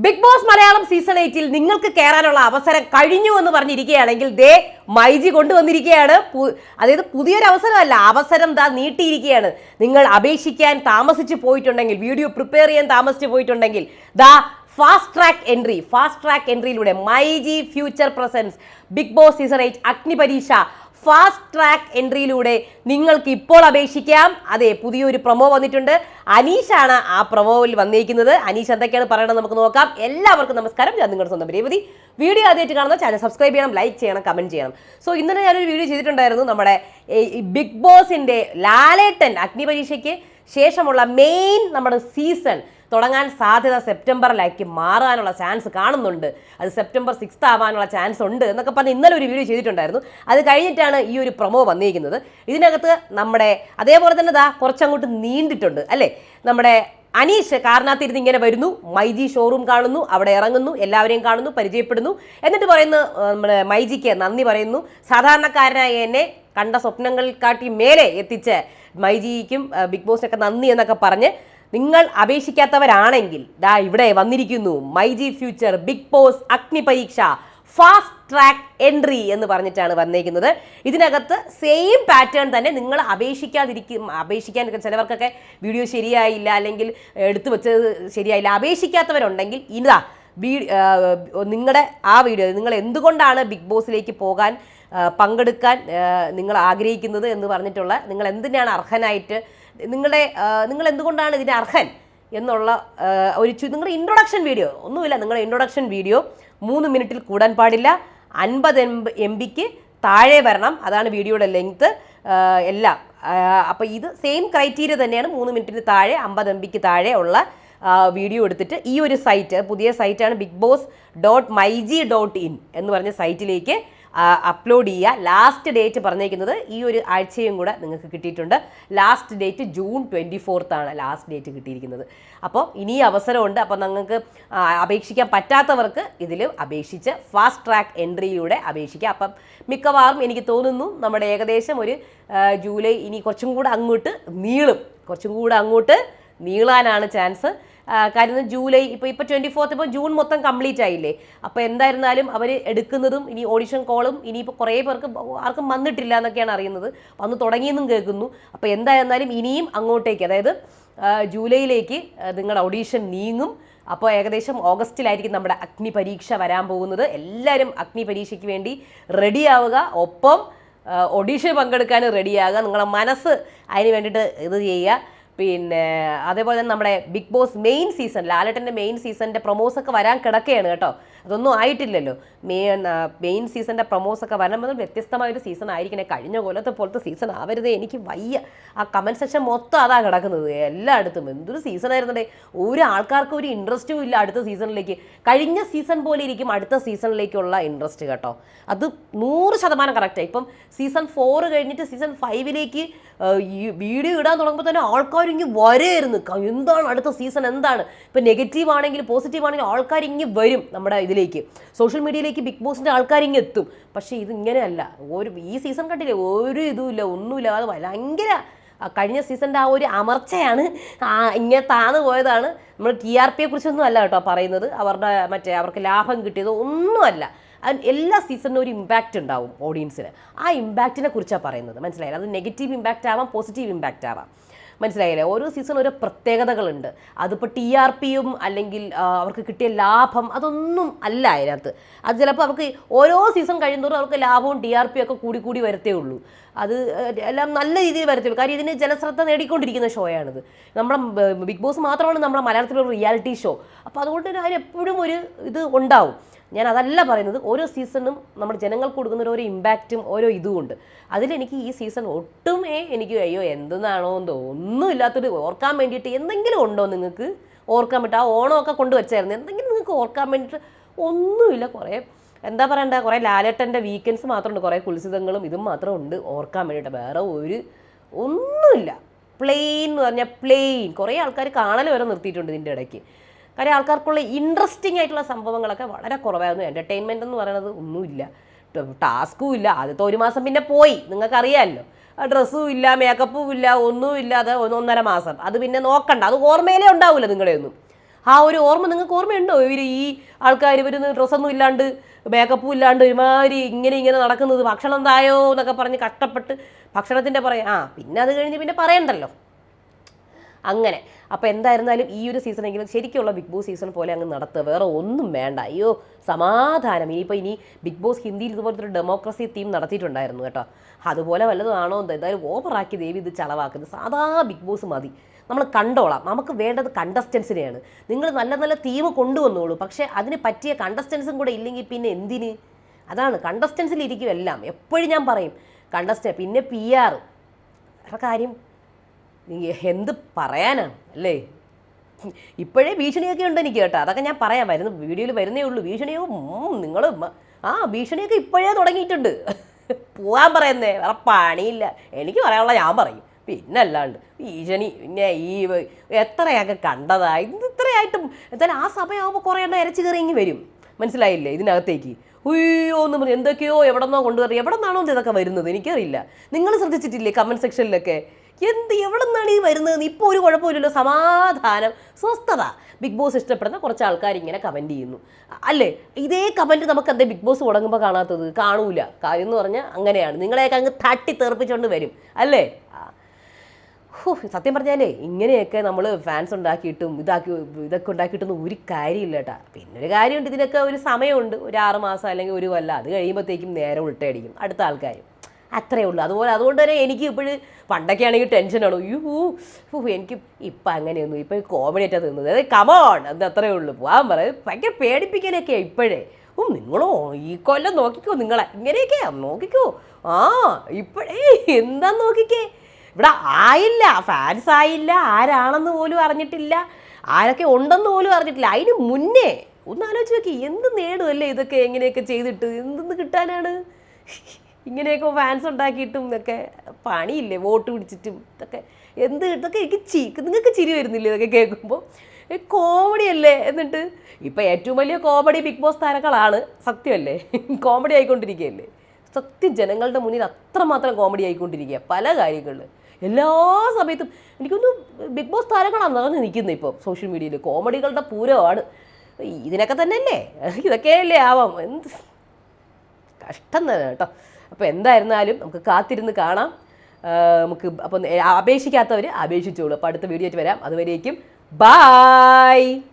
Big boss Malayalam season 8 നിങ്ങൾക്ക് കയറാനുള്ള അവസരം കഴിഞ്ഞു എന്ന് പറഞ്ഞിരിക്കുകയാണെങ്കിൽ ദേ മൈജി കൊണ്ടുവന്നിരിക്കുകയാണ്. അതായത് പുതിയൊരു അവസരമല്ല, അവസരം നീട്ടിയിരിക്കുകയാണ്. നിങ്ങൾ അപേക്ഷിക്കാൻ താമസിച്ചു പോയിട്ടുണ്ടെങ്കിൽ, വീഡിയോ പ്രിപ്പയർ ചെയ്യാൻ താമസിച്ചു പോയിട്ടുണ്ടെങ്കിൽ ഫാസ്റ്റ് ട്രാക്ക് എൻട്രിയിലൂടെ myG future presents Bigg Boss season 8 Agnipareeksha fast track എൻട്രിയിലൂടെ നിങ്ങൾക്ക് ഇപ്പോൾ അപേക്ഷിക്കാം. അതെ, പുതിയൊരു പ്രൊമോ വന്നിട്ടുണ്ട്. അനീഷാണ് ആ പ്രൊമോയിൽ വന്നിരിക്കുന്നത്. അനീഷ് എന്തൊക്കെയാണ് പറയണത് നമുക്ക് നോക്കാം. എല്ലാവർക്കും നമസ്കാരം, ഞാൻ നിങ്ങളുടെ സ്വന്തം രേവതി. വീഡിയോ ആദ്യമായിട്ട് കാണുന്ന ചാനൽ സബ്സ്ക്രൈബ് ചെയ്യണം, ലൈക്ക് ചെയ്യണം, കമന്റ് ചെയ്യണം. സോ ഇന്നലെ ഞാനൊരു വീഡിയോ ചെയ്തിട്ടുണ്ടായിരുന്നു. നമ്മുടെ ബിഗ് ബോസിന്റെ ലാലേട്ടൻ അഗ്നിപരീക്ഷയ്ക്ക് ശേഷമുള്ള മെയിൻ നമ്മുടെ സീസൺ തുടങ്ങാൻ സാധ്യത സെപ്റ്റംബറിലേക്ക് മാറാനുള്ള ചാൻസ് കാണുന്നുണ്ട്. അത് സെപ്റ്റംബർ 6 ആവാനുള്ള ചാൻസ് ഉണ്ട് എന്നൊക്കെ പറഞ്ഞ് ഇന്നലെ ഒരു വീഡിയോ ചെയ്തിട്ടുണ്ടായിരുന്നു. അത് കഴിഞ്ഞിട്ടാണ് ഈ ഒരു പ്രൊമോ വന്നിരിക്കുന്നത്. ഇതിനകത്ത് നമ്മുടെ അതേപോലെ തന്നെ കുറച്ചങ്ങോട്ട് നീണ്ടിട്ടുണ്ട് അല്ലേ. നമ്മുടെ അനീഷ് കാറിനകത്തിരുന്ന് ഇങ്ങനെ വരുന്നു, മൈജി ഷോറൂം കാണുന്നു, അവിടെ ഇറങ്ങുന്നു, എല്ലാവരെയും കാണുന്നു, പരിചയപ്പെടുന്നു. എന്നിട്ട് പറയുന്നു നമ്മുടെ മൈജിക്ക് നന്ദി പറയുന്നു. സാധാരണക്കാരനായ എന്നെ കണ്ട സ്വപ്നങ്ങൾക്കാട്ടി മേലെ എത്തിച്ച മൈജിക്കും ബിഗ് ബോസിനൊക്കെ നന്ദി എന്നൊക്കെ പറഞ്ഞ് നിങ്ങൾ അപേക്ഷിക്കാത്തവരാണെങ്കിൽ ഇവിടെ വന്നിരിക്കുന്നു myG future Bigg Boss Agnipareeksha fast track entry എന്ന് പറഞ്ഞിട്ടാണ് വന്നേക്കുന്നത്. ഇതിനകത്ത് സെയിം പാറ്റേൺ തന്നെ നിങ്ങൾ അപേക്ഷിക്കാൻ ചിലവർക്കൊക്കെ വീഡിയോ ശരിയായില്ല, അല്ലെങ്കിൽ എടുത്തു വെച്ചത് ശരിയായില്ല, അപേക്ഷിക്കാത്തവരുണ്ടെങ്കിൽ നിങ്ങളുടെ ആ വീഡിയോ നിങ്ങൾ എന്തുകൊണ്ടാണ് ബിഗ് ബോസിലേക്ക് പോകാൻ പങ്കെടുക്കാൻ നിങ്ങൾ ആഗ്രഹിക്കുന്നത് എന്ന് പറഞ്ഞിട്ടുള്ള, നിങ്ങൾ എന്തിനാണ് അർഹനായിട്ട്, നിങ്ങൾ എന്തുകൊണ്ടാണ് ഇതിന് അർഹൻ എന്നുള്ള നിങ്ങളുടെ ഇൻട്രൊഡക്ഷൻ വീഡിയോ ഒന്നുമില്ല. നിങ്ങളുടെ ഇൻട്രൊഡക്ഷൻ വീഡിയോ 3 മിനിറ്റിൽ കൂടാൻ പാടില്ല, 50 MB താഴെ വരണം. അതാണ് വീഡിയോയുടെ ലെങ്ത് എല്ലാം. അപ്പോൾ ഇത് സെയിം ക്രൈറ്റീരിയ തന്നെയാണ്. 3 മിനിറ്റിന് താഴെ 50 MB താഴെ ഉള്ള വീഡിയോ എടുത്തിട്ട് ഈ ഒരു സൈറ്റ്, പുതിയ സൈറ്റാണ് bigboss.myg.in എന്ന് പറഞ്ഞ സൈറ്റിലേക്ക് അപ്ലോഡ് ചെയ്യുക. ലാസ്റ്റ് ഡേറ്റ് പറഞ്ഞേക്കുന്നത് ഈ ഒരു ആഴ്ചയും കൂടെ നിങ്ങൾക്ക് കിട്ടിയിട്ടുണ്ട്. Last date June 24 last date കിട്ടിയിരിക്കുന്നത്. അപ്പോൾ ഇനി അവസരമുണ്ട്. അപ്പോൾ നിങ്ങൾക്ക് അപേക്ഷിക്കാൻ പറ്റാത്തവർക്ക് ഇതിൽ അപേക്ഷിച്ച് ഫാസ്റ്റ് ട്രാക്ക് എൻട്രിയിലൂടെ അപേക്ഷിക്കാം. അപ്പം മിക്കവാറും എനിക്ക് തോന്നുന്നു നമ്മുടെ ഏകദേശം ഒരു ജൂലൈ ഇനി കുറച്ചും കൂടെ അങ്ങോട്ട് നീളാനാണ് ചാൻസ്. കാര്യം ജൂലൈ ഇപ്പോൾ 24 ഇപ്പോൾ ജൂൺ മൊത്തം കംപ്ലീറ്റ് ആയില്ലേ. അപ്പോൾ എന്തായിരുന്നാലും അവർ എടുക്കുന്നതും ഇനി ഓഡിഷൻ കോളും ഇനിയിപ്പോൾ കുറേ പേർക്ക് ആർക്കും വന്നിട്ടില്ല എന്നൊക്കെയാണ് അറിയുന്നത്. വന്ന് തുടങ്ങിയെന്നും കേൾക്കുന്നു. അപ്പോൾ എന്തായിരുന്നാലും ഇനിയും അങ്ങോട്ടേക്ക്, അതായത് ജൂലൈയിലേക്ക് നിങ്ങളുടെ ഓഡീഷൻ നീങ്ങും. അപ്പോൾ ഏകദേശം ഓഗസ്റ്റിലായിരിക്കും നമ്മുടെ അഗ്നിപരീക്ഷ വരാൻ പോകുന്നത്. എല്ലാവരും അഗ്നിപരീക്ഷയ്ക്ക് വേണ്ടി റെഡിയാവുക, ഒപ്പം ഓഡീഷൻ പങ്കെടുക്കാൻ റെഡിയാവുക. നിങ്ങളുടെ മനസ്സ് അതിന് വേണ്ടിയിട്ട് ഇത് ചെയ്യുക. പിന്നെ അതേപോലെ തന്നെ നമ്മുടെ ബിഗ് ബോസ് മെയിൻ സീസൺ, ലാലേട്ടൻ്റെ മെയിൻ സീസണിൻ്റെ പ്രൊമോസൊക്കെ വരാൻ കിടക്കുകയാണ് കേട്ടോ. അതൊന്നും ആയിട്ടില്ലല്ലോ. മെയിൻ സീസണിൻ്റെ പ്രൊമോസൊക്കെ വരണം. വ്യത്യസ്തമായൊരു സീസൺ ആയിരിക്കണേ. കഴിഞ്ഞ കൊല്ലത്തെ പോലത്തെ സീസൺ ആവരുതേ, എനിക്ക് വയ്യ. ആ കമൻറ്റ് സെക്ഷൻ മൊത്തം അതാ കിടക്കുന്നത് എല്ലായിടത്തും. എന്തൊരു സീസൺ ആയിരുന്നേ. ഒരു ആൾക്കാർക്ക് ഒരു ഇൻട്രസ്റ്റും ഇല്ല അടുത്ത സീസണിലേക്ക്. കഴിഞ്ഞ സീസൺ പോലെ ഇരിക്കും അടുത്ത സീസണിലേക്കുള്ള ഇൻട്രസ്റ്റ് കേട്ടോ. അത് 100% കറക്റ്റായി. ഇപ്പം സീസൺ 4 കഴിഞ്ഞിട്ട് സീസൺ 5ലേക്ക് വീഡിയോ ഇടാൻ തുടങ്ങുമ്പോൾ തന്നെ ആൾക്കാർ ഇങ്ങനെ വരെയായിരുന്നു. എന്താണ് അടുത്ത സീസൺ, എന്താണ് ഇപ്പം നെഗറ്റീവ് ആണെങ്കിലും പോസിറ്റീവ് ആണെങ്കിലും ആൾക്കാർ ഇങ്ങനെ വരും നമ്മുടെ ഇതിലേക്ക്, സോഷ്യൽ മീഡിയയിലേക്ക് ബിഗ് ബോസിൻ്റെ ആൾക്കാർ ഇങ്ങനെ എത്തും. പക്ഷേ ഇത് ഇങ്ങനെയല്ല. ഈ സീസൺ കണ്ടില്ലേ, ഒരു ഇതുമില്ല, ഒന്നുമില്ല. അത് ഭയങ്കര കഴിഞ്ഞ സീസണിൻ്റെ ആ ഒരു അമർച്ചയാണ്. ഇങ്ങനെ താന്നു പോയതാണ്. നമ്മൾ TRP കുറിച്ചൊന്നും അല്ല കേട്ടോ പറയുന്നത്. അവർക്ക് ലാഭം കിട്ടിയത് ഒന്നുമല്ല. എല്ലാ സീസണിനും ഒരു ഇമ്പാക്റ്റ് ഉണ്ടാവും ഓഡിയൻസിന്. ആ ഇമ്പാക്റ്റിനെ കുറിച്ചാണ് പറയുന്നത്. മനസ്സിലായില്ല? അത് നെഗറ്റീവ് ഇമ്പാക്റ്റ് ആവാം, പോസിറ്റീവ് ഇമ്പാക്റ്റ് ആവാം. മനസ്സിലായില്ലേ? ഓരോ സീസൺ ഓരോ പ്രത്യേകതകളുണ്ട്. അതിപ്പോൾ TRPയും അല്ലെങ്കിൽ അവർക്ക് കിട്ടിയ ലാഭം അതൊന്നും അല്ല അതിനകത്ത്. അത് ചിലപ്പോൾ അവർക്ക് ഓരോ സീസൺ കഴിയുന്നതോറും അവർക്ക് ലാഭവും TRPയും ഒക്കെ കൂടി വരത്തേ ഉള്ളൂ. അത് എല്ലാം നല്ല രീതിയിൽ വരത്തുള്ളൂ. കാര്യം ഇതിന് ജനശ്രദ്ധ നേടിക്കൊണ്ടിരിക്കുന്ന ഷോയാണിത്. നമ്മുടെ ബിഗ് ബോസ് മാത്രമാണ് നമ്മുടെ മലയാളത്തിലൊരു റിയാലിറ്റി ഷോ. അപ്പോൾ അതുകൊണ്ട് അതിന് എപ്പോഴും ഒരു ഇത് ഉണ്ടാവും. ഞാൻ അതല്ല പറയുന്നത്. ഓരോ സീസണും നമ്മുടെ ജനങ്ങൾക്ക് കൊടുക്കുന്ന ഓരോ ഇമ്പാക്റ്റും ഓരോ ഇതുമുണ്ട്. അതിലെനിക്ക് ഈ സീസൺ ഒട്ടുമേ എനിക്ക് എന്തെന്നാണോ എന്തോ ഒന്നും ഇല്ലാത്തൊരു ഓർക്കാൻ വേണ്ടിയിട്ട് എന്തെങ്കിലും ഉണ്ടോ നിങ്ങൾക്ക് ഓർക്കാൻ പറ്റും? ആ ഓണമൊക്കെ കൊണ്ടുവച്ചായിരുന്നു. എന്തെങ്കിലും നിങ്ങൾക്ക് ഓർക്കാൻ വേണ്ടിയിട്ട് ഒന്നുമില്ല. കുറേ എന്താ പറയണ്ട, കുറേ ലാലേട്ടൻ്റെ വീക്കെൻഡ്സ് മാത്രമുണ്ട്, കുറേ കുൽസിതങ്ങളും ഇതും മാത്രം ഉണ്ട് ഓർക്കാൻ വേണ്ടിയിട്ട്. വേറെ ഒന്നുമില്ല. പ്ലെയിൻ എന്ന് പറഞ്ഞാൽ പ്ലെയിൻ. കുറേ ആൾക്കാർ കാണൽ വരെ നിർത്തിയിട്ടുണ്ട് ഇതിൻ്റെ ഇടയ്ക്ക്. കാര്യം ആൾക്കാർക്കുള്ള ഇൻട്രസ്റ്റിംഗ് ആയിട്ടുള്ള സംഭവങ്ങളൊക്കെ വളരെ കുറവായിരുന്നു. എൻ്റർടൈൻമെൻ്റ് എന്ന് പറയുന്നത് ഒന്നുമില്ല, ടാസ്കും ഇല്ല. ആദ്യത്തെ 1 മാസം പിന്നെ പോയി, നിങ്ങൾക്കറിയാമല്ലോ. ഡ്രസ്സും ഇല്ല, മേക്കപ്പും ഇല്ല, ഒന്നും ഇല്ലാതെ 1.5 മാസം. അത് പിന്നെ നോക്കണ്ട, അത് ഓർമ്മയിലേ ഉണ്ടാവില്ല നിങ്ങളെയൊന്നും. ആ ഒരു ഓർമ്മ നിങ്ങൾക്ക് ഓർമ്മയുണ്ടോ? ഈ ആൾക്കാർ ഇവരുന്ന് ഡ്രസ്സൊന്നും ഇല്ലാണ്ട് മേക്കപ്പും ഇല്ലാണ്ട് ഒരുമാതിരി ഇങ്ങനെ നടക്കുന്നത്, ഭക്ഷണം തായോ എന്നൊക്കെ പറഞ്ഞ് കഷ്ടപ്പെട്ട് ഭക്ഷണത്തിൻ്റെ പിന്നെ അത് കഴിഞ്ഞ് പിന്നെ പറയണ്ടല്ലോ അങ്ങനെ. അപ്പോൾ എന്തായിരുന്നാലും ഈ ഒരു സീസണെങ്കിലും ശരിക്കുള്ള ബിഗ് ബോസ് സീസൺ പോലെ അങ്ങ് നടത്തുക, വേറെ ഒന്നും വേണ്ട. അയ്യോ സമാധാനം. ഇനി ബിഗ് ബോസ് ഹിന്ദിയിൽ ഇതുപോലത്തെ ഒരു ഡെമോക്രസി തീം നടത്തിയിട്ടുണ്ടായിരുന്നു കേട്ടോ, അതുപോലെ വല്ലതുമാണോ എന്തായാലും ഓവറാക്കി ദേവി ഇത് ചളവാക്കുന്നത്. സാധാ ബിഗ് ബോസ് മതി, നമ്മൾ കണ്ടോളാം. നമുക്ക് വേണ്ടത് കണ്ടസ്റ്റൻസിനെയാണ്. നിങ്ങൾ നല്ല നല്ല തീം കൊണ്ടുവന്നോളൂ, പക്ഷേ അതിന് പറ്റിയ കണ്ടസ്റ്റൻസും കൂടെ ഇല്ലെങ്കിൽ പിന്നെ എന്തിന്? അതാണ് കണ്ടസ്റ്റൻസിലിരിക്കും എല്ലാം. എപ്പോഴും ഞാൻ പറയും പിന്നെ PR കാര്യം എന്ത് പറയാനാണ് അല്ലേ? ഇപ്പോഴേ ഭീഷണിയൊക്കെ ഉണ്ട് എനിക്ക് കേട്ടോ, അതൊക്കെ ഞാൻ പറയാം, വീഡിയോയിൽ വരുന്നേ ഉള്ളൂ. ഭീഷണിയോ നിങ്ങൾ ഭീഷണിയൊക്കെ ഇപ്പോഴേ തുടങ്ങിയിട്ടുണ്ട്. പോകാൻ പറയുന്നേ, വേറെ പണിയില്ല. എനിക്ക് പറയാനുള്ള ഞാൻ പറയും, പിന്നെ അല്ലാണ്ട് ഭീഷണി. പിന്നെ എത്രയൊക്കെ കണ്ടതാ ഇത്രയായിട്ടും. എന്തായാലും ആ സമയമാകുമ്പോൾ കുറേ എണ്ണം ഇരച്ചു കയറി വരും, മനസ്സിലായില്ലേ? ഇതിനകത്തേക്ക് ഉയ്യോ എന്ന് പറഞ്ഞ് എന്തൊക്കെയോ എവിടെന്നോ കൊണ്ടുവരും. എവിടെ നിന്നാണോ ഇതൊക്കെ വരുന്നത് എനിക്കറിയില്ല. നിങ്ങൾ ശ്രദ്ധിച്ചിട്ടില്ലേ കമൻറ്റ് സെക്ഷനിലൊക്കെ എവിടെ നിന്നാണ് ഈ വരുന്നത്? ഇപ്പോൾ ഒരു കുഴപ്പമില്ലല്ലോ, സമാധാനം, സ്വസ്ഥത. ബിഗ് ബോസ് ഇഷ്ടപ്പെടുന്ന കുറച്ച് ആൾക്കാർ ഇങ്ങനെ കമൻറ്റ് ചെയ്യുന്നു അല്ലേ? ഇതേ കമൻറ്റ് നമുക്ക് എന്താ ബിഗ് ബോസ് തുടങ്ങുമ്പോൾ കാണാത്തത്? കാണൂല. കാര്യം എന്ന് പറഞ്ഞാൽ അങ്ങനെയാണ്, നിങ്ങളെയൊക്കെ അങ്ങ് തട്ടി തെറിപ്പിച്ചുകൊണ്ട് വരും അല്ലേ? സത്യം പറഞ്ഞാലേ ഇങ്ങനെയൊക്കെ നമ്മൾ ഫാൻസ് ഉണ്ടാക്കിയിട്ടും ഇതൊക്കെ ഉണ്ടാക്കിയിട്ടൊന്നും ഒരു കാര്യമില്ല കേട്ടാ. പിന്നെ ഒരു കാര്യമുണ്ട്, ഇതിനൊക്കെ ഒരു സമയമുണ്ട്, ഒരു 6 മാസം അല്ലെങ്കിൽ ഒരു കൊല്ലം. അത് കഴിയുമ്പോഴത്തേക്കും നേരെ ഉൾട്ടടിക്കും അടുത്ത ആൾക്കാർ, അത്രയേ ഉള്ളൂ. അതുകൊണ്ട് തന്നെ എനിക്ക് ഇപ്പോഴും പണ്ടൊക്കെ ആണെങ്കിൽ ടെൻഷനാണ്. എനിക്ക് ഇപ്പം അങ്ങനെയൊന്നും, ഇപ്പം കോമഡിയായിട്ടാണ് തിന്നത്. അതായത് കമോൺ, അത് അത്രയേ ഉള്ളൂ. പോകാൻ പറയും. ഭയങ്കര പേടിപ്പിക്കലൊക്കെയാണ് ഇപ്പോഴേ. നിങ്ങളോ ഈ കൊല്ലം നോക്കിക്കോ, നിങ്ങളെ ഇങ്ങനെയൊക്കെയാ നോക്കിക്കോ. ഇപ്പോഴേ എന്താന്ന് നോക്കിക്കേ, ഇവിടെ ആയില്ല, ഫാൻസ് ആയില്ല, ആരാണെന്ന് പോലും അറിഞ്ഞിട്ടില്ല, ആരൊക്കെ ഉണ്ടെന്ന് പോലും അറിഞ്ഞിട്ടില്ല. അതിന് മുന്നേ ഒന്ന് ആലോചിച്ച് നോക്കി, എന്ത് നേടുമല്ലേ ഇതൊക്കെ? എങ്ങനെയൊക്കെ ചെയ്തിട്ട് എന്തെന്ന് കിട്ടാനാണ്? ഇങ്ങനെയൊക്കെ ഫാൻസ് ഉണ്ടാക്കിയിട്ടും ഇതൊക്കെ പണിയില്ലേ, വോട്ട് പിടിച്ചിട്ടും ഇതൊക്കെ ഇതൊക്കെ നിങ്ങൾക്ക് ചിരി വരുന്നില്ലേ ഇതൊക്കെ കേൾക്കുമ്പോൾ? കോമഡി അല്ലേ? എന്നിട്ട് ഇപ്പം ഏറ്റവും വലിയ കോമഡി ബിഗ് ബോസ് താരങ്ങളാണ്, സത്യമല്ലേ? കോമഡി ആയിക്കൊണ്ടിരിക്കുകയല്ലേ സത്യം. ജനങ്ങളുടെ മുന്നിൽ അത്രമാത്രം കോമഡി ആയിക്കൊണ്ടിരിക്കുക പല കാര്യങ്ങളിൽ, എല്ലാ സമയത്തും. എനിക്കൊന്നും ബിഗ് ബോസ് താരങ്ങളാണ് നിറഞ്ഞു നിൽക്കുന്നത് ഇപ്പോൾ സോഷ്യൽ മീഡിയയിൽ. കോമഡികളുടെ പൂരമാണ്. ഇതിനൊക്കെ തന്നെയല്ലേ, ഇതൊക്കെയല്ലേ ആവാം. എന്ത് കഷ്ടം തന്നെ കേട്ടോ. അപ്പോൾ എന്തായിരുന്നാലും നമുക്ക് കാത്തിരുന്ന് കാണാം. നമുക്ക് അപ്പം അപേക്ഷിക്കാത്തവർ അപേക്ഷിച്ചോളൂ. അപ്പോൾ അടുത്ത വീഡിയോ ആയിട്ട് വരാം. അതുവരേക്കും ബായ്.